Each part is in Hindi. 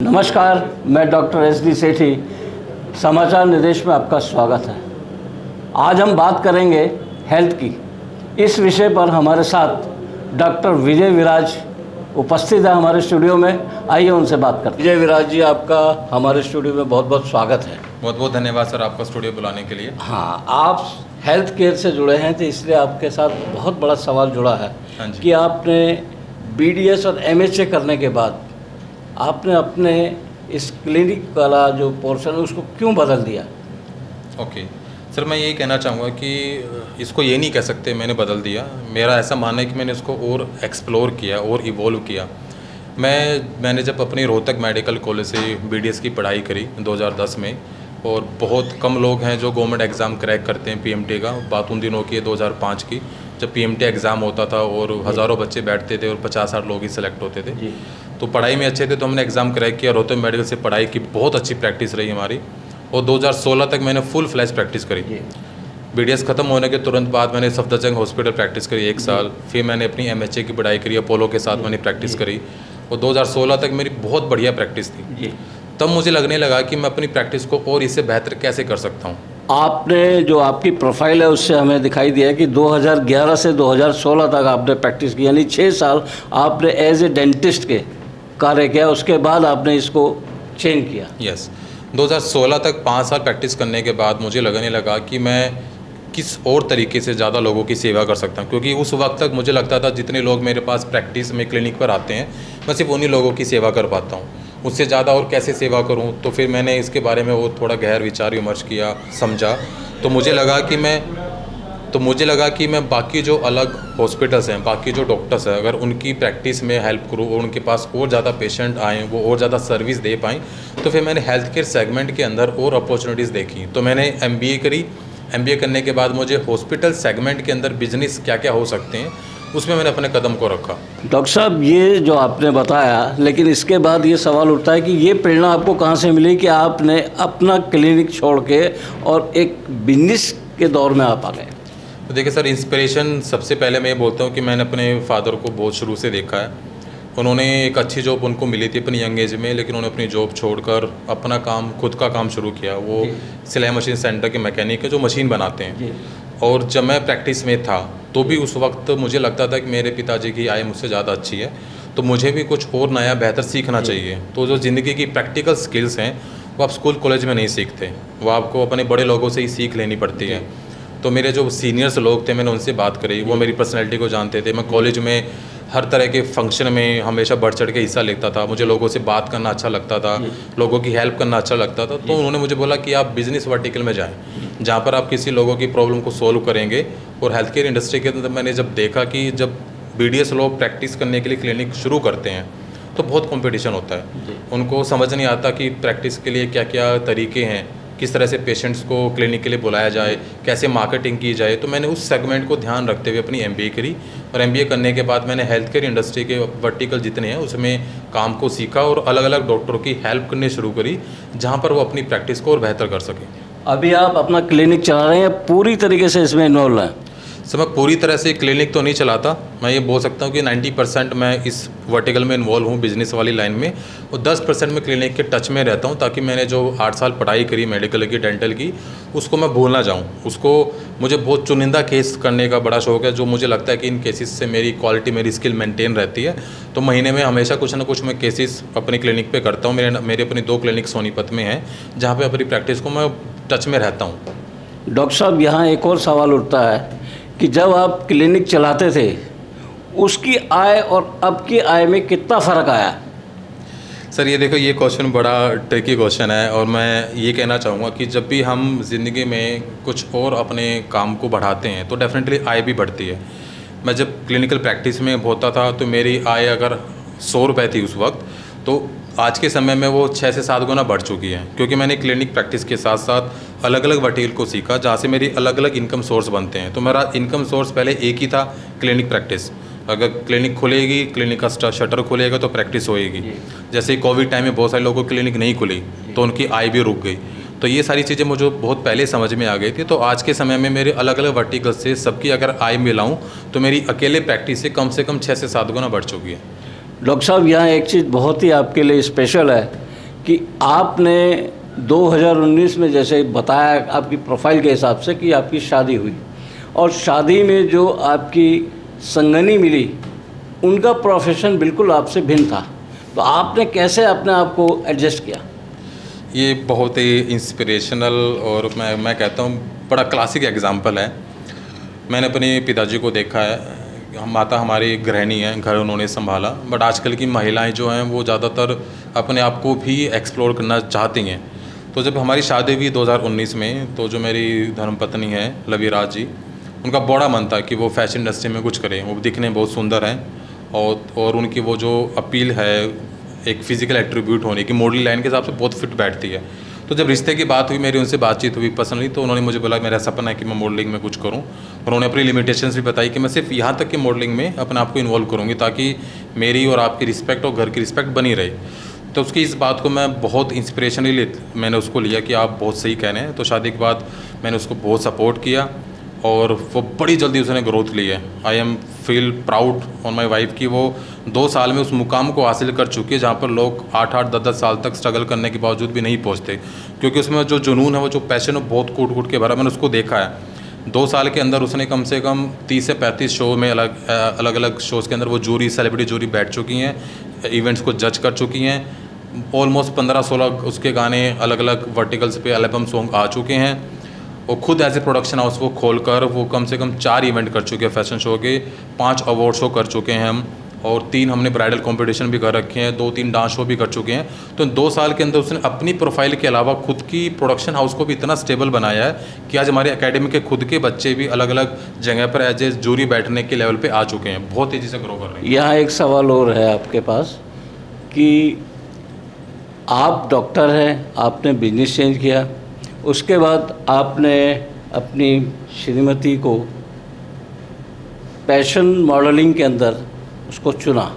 नमस्कार, मैं डॉक्टर एस.डी. सेठी, समाचार निर्देश में आपका स्वागत है। आज हम बात करेंगे हेल्थ की। इस विषय पर हमारे साथ डॉक्टर विजय विराज उपस्थित है हमारे स्टूडियो में। आइए उनसे बात करते हैं। विजय विराज जी, आपका हमारे स्टूडियो में बहुत बहुत स्वागत है। बहुत बहुत धन्यवाद सर, आपका स्टूडियो बुलाने के लिए। हाँ, आप हेल्थ केयर से जुड़े हैं तो इसलिए आपके साथ बहुत बड़ा सवाल जुड़ा है। हाँ जी। कि आपने BDS और MHA करने के बाद आपने अपने इस क्लिनिक वाला जो पोर्शन है उसको क्यों बदल दिया? ओके सर, मैं यही कहना चाहूँगा कि इसको ये नहीं कह सकते मैंने बदल दिया। मेरा ऐसा मानना है कि मैंने इसको और एक्सप्लोर किया और इवॉल्व किया। मैंने जब अपनी रोहतक मेडिकल कॉलेज से BDS की पढ़ाई करी 2010 में, और बहुत कम लोग हैं जो गवर्नमेंट एग्ज़ाम क्रैक करते हैं PMT का। बात उन दिनों की है 2005 की, जब PMT एग्ज़ाम होता था और हज़ारों बच्चे बैठते थे और 50-60 लोग ही सिलेक्ट होते थे। तो पढ़ाई में अच्छे थे तो हमने एग्ज़ाम क्रैक किया। रोहतक मेडिकल से पढ़ाई की, बहुत अच्छी प्रैक्टिस रही हमारी, और 2016 तक मैंने फुल फ्लैश प्रैक्टिस करी। BDS ख़त्म होने के तुरंत बाद मैंने सफदरजंग हॉस्पिटल प्रैक्टिस करी 1 साल। फिर मैंने अपनी MHA की पढ़ाई करी, अपोलो के साथ मैंने प्रैक्टिस करी, और 2016 तक मेरी बहुत बढ़िया प्रैक्टिस थी। तब मुझे लगने लगा कि मैं अपनी प्रैक्टिस को और इससे बेहतर कैसे कर सकता हूँ। आपने जो आपकी प्रोफाइल है उससे हमें दिखाई दिया कि 2011 से 2016 तक आपने प्रैक्टिस की, यानी 6 साल आपने एज ए डेंटिस्ट के कार्य किया। उसके बाद आपने इसको चेंज किया। यस, 2016 तक 5 साल प्रैक्टिस करने के बाद मुझे लगने लगा कि मैं किस और तरीके से ज़्यादा लोगों की सेवा कर सकता हूँ, क्योंकि उस वक्त तक मुझे लगता था जितने लोग मेरे पास प्रैक्टिस में क्लिनिक पर आते हैं मैं सिर्फ उन्हीं लोगों की सेवा कर पाता हूँ। उससे ज़्यादा और कैसे सेवा करूँ, तो फिर मैंने इसके बारे में वो थोड़ा गहर विचार विमर्श किया, समझा। तो मुझे लगा कि मैं बाकी जो अलग हॉस्पिटल्स हैं, बाकी जो डॉक्टर्स हैं, अगर उनकी प्रैक्टिस में हेल्प करूँ और उनके पास और ज़्यादा पेशेंट आएँ, वो और ज़्यादा सर्विस दे पाएँ, तो फिर मैंने हेल्थ केयर सेगमेंट के अंदर और अपॉर्चुनिटीज़ देखी। तो मैंने MBA करी। MBA करने के बाद मुझे हॉस्पिटल सेगमेंट के अंदर बिजनेस क्या क्या हो सकते हैं, उसमें मैंने अपने कदम को रखा। डॉक्टर साहब, ये जो आपने बताया, लेकिन इसके बाद ये सवाल उठता है कि ये प्रेरणा आपको कहाँ से मिली कि आपने अपना क्लिनिक छोड़ के और एक बिजनेस के दौर में आप आ गए? तो देखिए सर, इंस्पिरेशन सबसे पहले मैं ये बोलता हूँ कि मैंने अपने फादर को बहुत शुरू से देखा है। उन्होंने एक अच्छी जॉब उनको मिली थी अपनी यंग एज में, लेकिन उन्होंने अपनी जॉब छोड़कर अपना काम, खुद का काम शुरू किया। वो सिलाई मशीन सेंटर के मैकेनिक है जो मशीन बनाते हैं। और जब मैं प्रैक्टिस में था तो भी उस वक्त मुझे लगता था कि मेरे पिताजी की आय मुझसे ज़्यादा अच्छी है, तो मुझे भी कुछ और नया बेहतर सीखना चाहिए। तो जो ज़िंदगी की प्रैक्टिकल स्किल्स हैं वो आप स्कूल कॉलेज में नहीं सीखते, वो आपको अपने बड़े लोगों से ही सीख लेनी पड़ती है। तो मेरे जो सीनियर्स लोग थे, मैंने उनसे बात करी, वो मेरी पर्सनैलिटी को जानते थे। मैं कॉलेज में हर तरह के फंक्शन में हमेशा बढ़ चढ़ के हिस्सा लेता था। मुझे लोगों से बात करना अच्छा लगता था, लोगों की हेल्प करना अच्छा लगता था। तो उन्होंने मुझे बोला कि आप बिज़नेस वर्टिकल में जाएं, जहाँ पर आप किसी लोगों की प्रॉब्लम को सोल्व करेंगे। और हेल्थ केयर इंडस्ट्री के अंदर मैंने जब देखा कि जब BDS लोग प्रैक्टिस करने के लिए क्लिनिक शुरू करते हैं तो बहुत कंपटीशन होता है। उनको समझ नहीं आता कि प्रैक्टिस के लिए क्या क्या तरीके हैं, किस तरह से पेशेंट्स को क्लिनिक के लिए बुलाया जाए, कैसे मार्केटिंग की जाए। तो मैंने उस सेगमेंट को ध्यान रखते हुए अपनी MBA करी, और MBA करने के बाद मैंने हेल्थ केयर इंडस्ट्री के वर्टिकल जितने हैं उसमें काम को सीखा और अलग अलग डॉक्टरों की हेल्प करनी शुरू करी, जहाँ पर वो अपनी प्रैक्टिस को और बेहतर कर सकें। अभी आप अपना क्लिनिक चला रहे हैं, पूरी तरीके से इसमें इन्वॉल्व हैं? सर, मैं पूरी तरह से क्लिनिक तो नहीं चलाता। मैं ये बोल सकता हूँ कि 90% मैं इस वर्टिकल में इन्वॉल्व हूँ, बिज़नेस वाली लाइन में, और 10% मैं क्लिनिक के टच में रहता हूँ, ताकि मैंने जो 8 साल पढ़ाई करी मेडिकल की, डेंटल की, उसको मैं भूल ना जाऊँ। उसको मुझे बहुत चुनिंदा केस करने का बड़ा शौक है, जो मुझे लगता है कि इन केसेस से मेरी क्वालिटी, मेरी स्किल मेंटेन रहती है। तो महीने में हमेशा कुछ ना कुछ मैं केसेस अपनी क्लिनिक पे करता हूँ। मेरे अपनी 2 क्लिनिक सोनीपत में हैं, जहाँ पे अपनी प्रैक्टिस को मैं टच में रहता हूँ। डॉक्टर साहब, यहाँ एक और सवाल उठता है कि जब आप क्लिनिक चलाते थे उसकी आय और अब की आय में कितना फ़र्क आया? सर, ये देखो, ये क्वेश्चन बड़ा ट्रिकी क्वेश्चन है, और मैं ये कहना चाहूँगा कि जब भी हम ज़िंदगी में कुछ और अपने काम को बढ़ाते हैं तो डेफिनेटली आय भी बढ़ती है। मैं जब क्लिनिकल प्रैक्टिस में होता था तो मेरी आय अगर 100 रुपये थी उस वक्त, तो आज के समय में वो 6 से 7 गुना बढ़ चुकी है, क्योंकि मैंने क्लिनिक प्रैक्टिस के साथ साथ अलग अलग वर्टिकल को सीखा, जहाँ से मेरी अलग अलग इनकम सोर्स बनते हैं। तो मेरा इनकम सोर्स पहले एक ही था, क्लिनिक प्रैक्टिस। अगर क्लिनिक खुलेगी, क्लिनिक का शटर खुलेगा तो प्रैक्टिस होएगी। जैसे कोविड टाइम में बहुत सारे लोगों की क्लिनिक नहीं खुली तो उनकी आय भी रुक गई। तो ये सारी चीज़ें मुझे बहुत पहले समझ में आ गई थी। तो आज के समय में मेरे अलग अलग वर्टिकल से सबकी अगर आय मिलाऊँ तो मेरी अकेले प्रैक्टिस से कम 6 से 7 गुना बढ़ चुकी है। डॉक्टर साहब, यहाँ एक चीज़ बहुत ही आपके लिए स्पेशल है कि आपने 2019 में जैसे बताया आपकी प्रोफाइल के हिसाब से कि आपकी शादी हुई और शादी में जो आपकी संगनी मिली उनका प्रोफेशन बिल्कुल आपसे भिन्न था, तो आपने कैसे अपने आप को एडजस्ट किया? ये बहुत ही इंस्पिरेशनल और मैं कहता हूँ बड़ा क्लासिक एग्जांपल है। मैंने अपने पिताजी को देखा है, माता हमारी गृहिणी हैं, घर उन्होंने संभाला, बट आजकल की महिलाएं जो हैं वो ज़्यादातर अपने आप को भी एक्सप्लोर करना चाहती हैं। तो जब हमारी शादी हुई 2019 में, तो जो मेरी धर्मपत्नी है लवीराज जी, उनका बड़ा मन था कि वो फैशन इंडस्ट्री में कुछ करें। वो दिखने में बहुत सुंदर हैं और उनकी वो जो अपील है एक फ़िज़िकल एट्रीब्यूट होने की, मॉडल लाइन के हिसाब से बहुत फिट बैठती है। तो जब रिश्ते की बात हुई, मेरी उनसे बातचीत हुई पर्सनली, तो उन्होंने मुझे बोला मेरा सपना है कि मैं मॉडलिंग में कुछ करूं। उन्होंने अपनी लिमिटेशंस भी बताई कि मैं सिर्फ यहाँ तक कि मॉडलिंग में अपने आप को इन्वॉल्व करूँगी ताकि मेरी और आपकी रिस्पेक्ट और घर की रिस्पेक्ट बनी रहे। तो उसकी इस बात को मैं बहुत इंस्पिरेशनली मैंने उसको लिया कि आप बहुत सही कह रहे हैं। तो शादी के बाद मैंने उसको बहुत सपोर्ट किया और वो बड़ी जल्दी उसने ग्रोथ ली है। I am feel proud on my wife कि वो 2 साल में उस मुकाम को हासिल कर चुकी है जहाँ पर लोग 8-8, 10-10 साल तक स्ट्रगल करने के बावजूद भी नहीं पहुँचते, क्योंकि उसमें जो जुनून है, वो जो पैशन है, बहुत कूट कूट के भरा। मैंने उसको देखा है 2 साल के अंदर उसने कम से कम 30 से 35 शो में अलग अलग शोज़ के अंदर वो जूरी, सेलिब्रिटी जूरी बैठ चुकी हैं, इवेंट्स को जज कर चुकी हैं। ऑलमोस्ट 15-16 उसके गाने अलग अलग वर्टिकल्स पे एल्बम सॉन्ग आ चुके हैं। और खुद एज ए प्रोडक्शन हाउस वो खोलकर वो कम से कम 4 इवेंट कर चुके हैं फैशन शो के, 5 अवार्ड शो कर चुके हैं हम, और 3 हमने ब्राइडल कंपटीशन भी कर रखे हैं, 2-3 डांस शो भी कर चुके हैं। तो 2 साल के अंदर उसने अपनी प्रोफाइल के अलावा खुद की प्रोडक्शन हाउस को भी इतना स्टेबल बनाया है कि आज हमारे एकेडमी के खुद के बच्चे भी अलग अलग जगह पर एज ए जूरी बैठने के लेवल पे आ चुके हैं, बहुत तेज़ी से ग्रो कर रहे हैं। यहाँ एक सवाल और है आपके पास कि आप डॉक्टर हैं, आपने बिजनेस चेंज किया, उसके बाद आपने अपनी श्रीमती को पैशन मॉडलिंग के अंदर उसको चुना।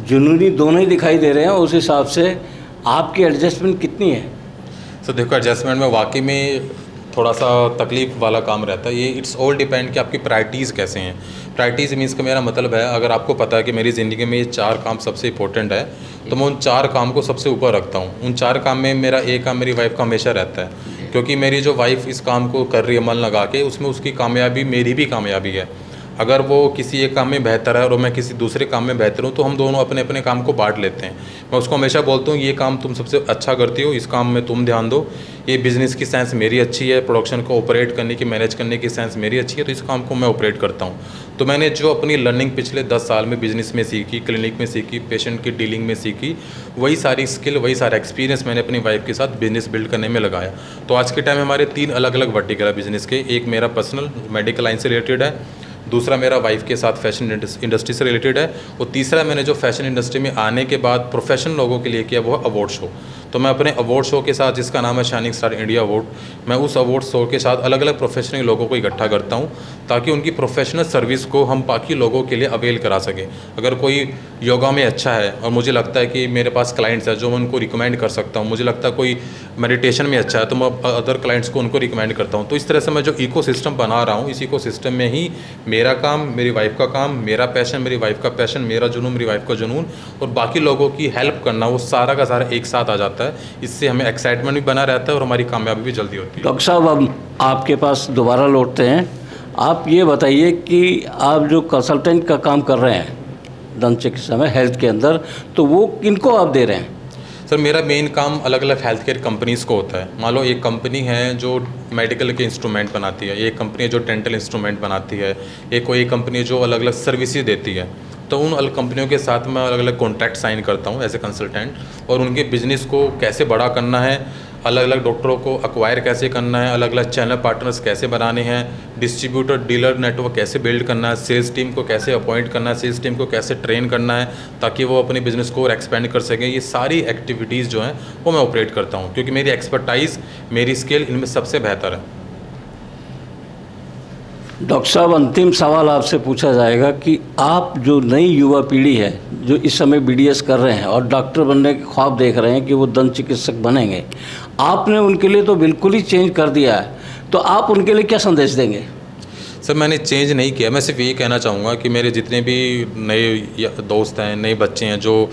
जुनूनी दोनों ही दिखाई दे रहे हैं, उस हिसाब से आपकी एडजस्टमेंट कितनी है? सो देखो, एडजस्टमेंट में वाकई में थोड़ा सा तकलीफ वाला काम रहता है। ये इट्स ऑल डिपेंड कि आपकी प्रायरिटीज़ कैसे हैं। प्रायरिटीज़ मीन्स का मेरा मतलब है, अगर आपको पता है कि मेरी ज़िंदगी में ये 4 काम सबसे इंपॉर्टेंट है, तो मैं उन 4 काम को सबसे ऊपर रखता हूँ। उन 4 काम में मेरा एक काम मेरी वाइफ का हमेशा रहता है, क्योंकि मेरी जो वाइफ इस काम को कर रही है मन लगा के, उसमें उसकी कामयाबी मेरी भी कामयाबी है। अगर वो किसी एक काम में बेहतर है और मैं किसी दूसरे काम में बेहतर हूँ, तो हम दोनों अपने अपने काम को बांट लेते हैं। मैं उसको हमेशा बोलता हूँ ये काम तुम सबसे अच्छा करती हो, इस काम में तुम ध्यान दो, ये बिज़नेस की सेंस मेरी अच्छी है, प्रोडक्शन को ऑपरेट करने की, मैनेज करने की सेंस मेरी अच्छी है, तो इस काम को मैं ऑपरेट करता हूँ। तो मैंने जो अपनी लर्निंग पिछले 10 साल में बिज़नेस में सीखी, क्लिनिक में सीखी, पेशेंट की डीलिंग में सीखी, वही सारी स्किल, वही सारा एक्सपीरियंस मैंने अपनी वाइफ के साथ बिज़नेस बिल्ड करने में लगाया। तो आज के टाइम में हमारे 3 अलग अलग वर्टिकल है बिज़नेस के। एक मेरा पर्सनल मेडिकल लाइन से रिलेटेड है, दूसरा मेरा वाइफ के साथ फैशन इंडस्ट्री से रिलेटेड है, और तीसरा मैंने जो फैशन इंडस्ट्री में आने के बाद प्रोफेशनल लोगों के लिए किया वो है अवार्ड शो। तो मैं अपने अवार्ड शो के साथ, जिसका नाम है शाइनिंग स्टार इंडिया अवार्ड, मैं उस अवार्ड शो के साथ अलग अलग प्रोफेशनल लोगों को इकट्ठा करता हूं ताकि उनकी प्रोफेशनल सर्विस को हम बाकी लोगों के लिए अवेल करा सकें। अगर कोई योगा में अच्छा है और मुझे लगता है कि मेरे पास क्लाइंट्स हैं जो मैं उनको रिकमेंड कर सकता हूँ, मुझे लगता है कोई मेडिटेशन में अच्छा है तो मैं अदर क्लाइंट्स को उनको रिकमेंड करता हूँ। तो इस तरह से मैं जो इकोसिस्टम बना रहा हूँ, इस इकोसिस्टम में ही मेरा काम, मेरी वाइफ का काम, मेरा पैशन, मेरी वाइफ का पैशन, मेरा जुनून, मेरी वाइफ का जुनून, और बाकी लोगों की हेल्प करना, वो सारा का सारा एक साथ आ जाता है। इससे हमें एक्साइटमेंट भी बना रहता है और हमारी कामयाबी भी जल्दी होती है। डॉक्टर साहब, अब आपके पास दोबारा लौटते हैं। आप ये बताइए कि आप जो कंसल्टेंट का काम कर रहे हैं दंत चिकित्सा में, हेल्थ के अंदर, तो वो किनको आप दे रहे हैं? सर, मेरा मेन काम अलग अलग हेल्थ केयर कंपनीज़ को होता है। मान लो एक कंपनी है जो मेडिकल के इंस्ट्रूमेंट बनाती है, एक कंपनी है जो डेंटल इंस्ट्रूमेंट बनाती है, एक कोई कंपनी है जो अलग अलग सर्विसेज देती है। तो उन अलग कंपनियों के साथ मैं अलग अलग कॉन्ट्रैक्ट साइन करता हूँ एज ए कंसल्टेंट, और उनके बिज़नेस को कैसे बड़ा करना है, अलग अलग डॉक्टरों को एक्वायर कैसे करना है, अलग अलग चैनल पार्टनर्स कैसे बनाने हैं, डिस्ट्रीब्यूटर डीलर नेटवर्क कैसे बिल्ड करना है, सेल्स टीम को कैसे अपॉइंट करना है, सेल्स टीम को कैसे ट्रेन करना है ताकि वो अपने बिज़नेस को और एक्सपेंड कर सकें, ये सारी एक्टिविटीज़ जो हैं वो मैं ऑपरेट करता हूँ, क्योंकि मेरी एक्सपर्टाइज, मेरी स्किल इनमें सबसे बेहतर है। डॉक्टर साहब, अंतिम सवाल आपसे पूछा जाएगा कि आप जो नई युवा पीढ़ी है जो इस समय BDS कर रहे हैं और डॉक्टर बनने के ख्वाब देख रहे हैं कि वो दंत चिकित्सक बनेंगे, आपने उनके लिए तो बिल्कुल ही चेंज कर दिया है, तो आप उनके लिए क्या संदेश देंगे? सर, मैंने चेंज नहीं किया। मैं सिर्फ यही कहना चाहूँगा कि मेरे जितने भी नए दोस्त हैं, नए बच्चे हैं जो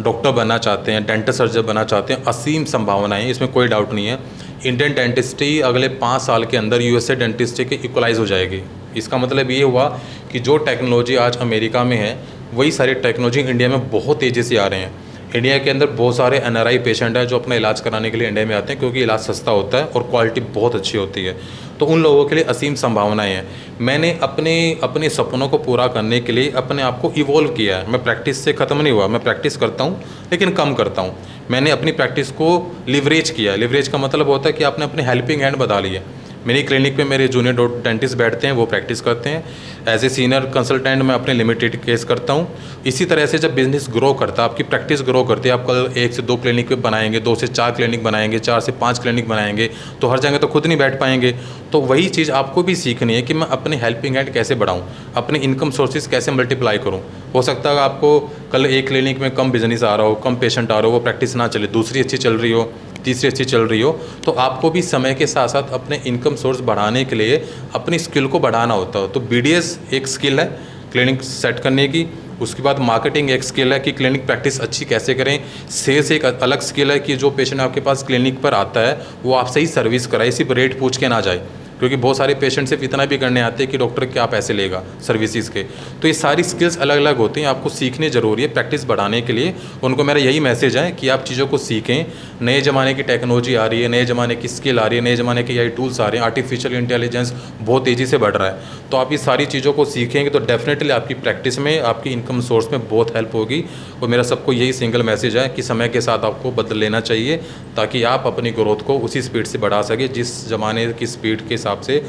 डॉक्टर बनना चाहते हैं, डेंटल सर्जन बनना चाहते हैं, असीम संभावनाएं, इसमें कोई डाउट नहीं है। इंडियन डेंटिस्ट्री अगले 5 साल के अंदर यूएसए डेंटिस्ट्री के इक्वलाइज हो जाएगी। इसका मतलब ये हुआ कि जो टेक्नोलॉजी आज अमेरिका में है वही सारी टेक्नोलॉजी इंडिया में बहुत तेज़ी से आ रहे हैं। इंडिया के अंदर बहुत सारे एनआरआई पेशेंट हैं जो अपना इलाज कराने के लिए इंडिया में आते हैं, क्योंकि इलाज सस्ता होता है और क्वालिटी बहुत अच्छी होती है। तो उन लोगों के लिए असीम संभावनाएं हैं। मैंने अपने सपनों को पूरा करने के लिए अपने आप को इवॉल्व किया है। मैं प्रैक्टिस से ख़त्म नहीं हुआ, मैं प्रैक्टिस करता हूँ लेकिन कम करता हूँ। मैंने अपनी प्रैक्टिस को लिवरेज किया। लिवरेज का मतलब होता है कि आपने अपने हेल्पिंग हैंड बढ़ा लिए। मेरी क्लिनिक पे मेरे जूनियर डेंटिस्ट बैठते हैं, वो प्रैक्टिस करते हैं। एज ए सीनियर कंसल्टेंट मैं अपने लिमिटेड केस करता हूँ। इसी तरह से जब बिज़नेस ग्रो करता है, आपकी प्रैक्टिस ग्रो करती है, आप कल 1 से 2 क्लिनिक पे बनाएंगे, 2 से 4 क्लिनिक बनाएंगे, 4 से 5 क्लिनिक बनाएंगे, तो हर जगह तो खुद नहीं बैठ पाएंगे। तो वही चीज़ आपको भी सीखनी है कि मैं अपने हेल्पिंग हैंड कैसे बढ़ाऊँ, अपने इनकम सोर्सेज कैसे मल्टीप्लाई करूँ। हो सकता है आपको कल एक क्लिनिक में कम बिजनेस आ रहा हो, कम पेशेंट आ रहा हो, वो प्रैक्टिस ना चले, दूसरी अच्छी चल रही हो, तीसरी अच्छी चल रही हो, तो आपको भी समय के साथ साथ अपने इनकम सोर्स बढ़ाने के लिए अपनी स्किल को बढ़ाना होता है। तो बीडीएस एक स्किल है क्लिनिक सेट करने की। उसके बाद मार्केटिंग एक स्किल है कि क्लिनिक प्रैक्टिस अच्छी कैसे करें। सेल्स एक अलग स्किल है कि जो पेशेंट आपके पास क्लिनिक पर आता है वो आपसे ही सर्विस कराए, सिर्फ रेट पूछ के ना जाए, क्योंकि बहुत सारे पेशेंट सिर्फ इतना भी करने आते हैं कि डॉक्टर क्या पैसे लेगा सर्विसेज के। तो ये सारी स्किल्स अलग अलग होती हैं, आपको सीखने ज़रूरी है प्रैक्टिस बढ़ाने के लिए। उनको मेरा यही मैसेज है कि आप चीज़ों को सीखें। नए ज़माने की टेक्नोलॉजी आ रही है, नए ज़माने की स्किल आ रही है, नए ज़माने के AI टूल्स आ रहे हैं, आर्टिफिशियल इंटेलिजेंस बहुत तेज़ी से बढ़ रहा है। तो आप ये सारी चीज़ों को सीखेंगे तो डेफिनेटली आपकी प्रैक्टिस में, आपकी इनकम सोर्स में बहुत हेल्प होगी। और मेरा सबको यही सिंगल मैसेज है कि समय के साथ आपको बदल लेना चाहिए ताकि आप अपनी ग्रोथ को उसी स्पीड से बढ़ा सकें जिस ज़माने की स्पीड के हिसाब से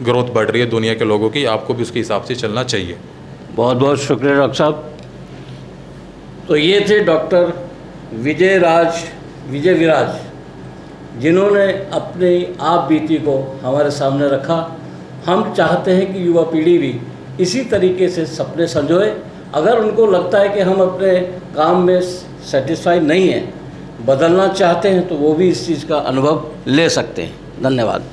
ग्रोथ बढ़ रही है दुनिया के लोगों की। आपको भी उसके हिसाब से चलना चाहिए। बहुत बहुत शुक्रिया डॉक्टर साहब। तो ये थे डॉक्टर विजय विराज, जिन्होंने अपनी आप बीती को हमारे सामने रखा। हम चाहते हैं कि युवा पीढ़ी भी इसी तरीके से सपने संजोए। अगर उनको लगता है कि हम अपने काम में सेटिस्फाई नहीं हैं, बदलना चाहते हैं, तो वो भी इस चीज़ का अनुभव ले सकते हैं। धन्यवाद।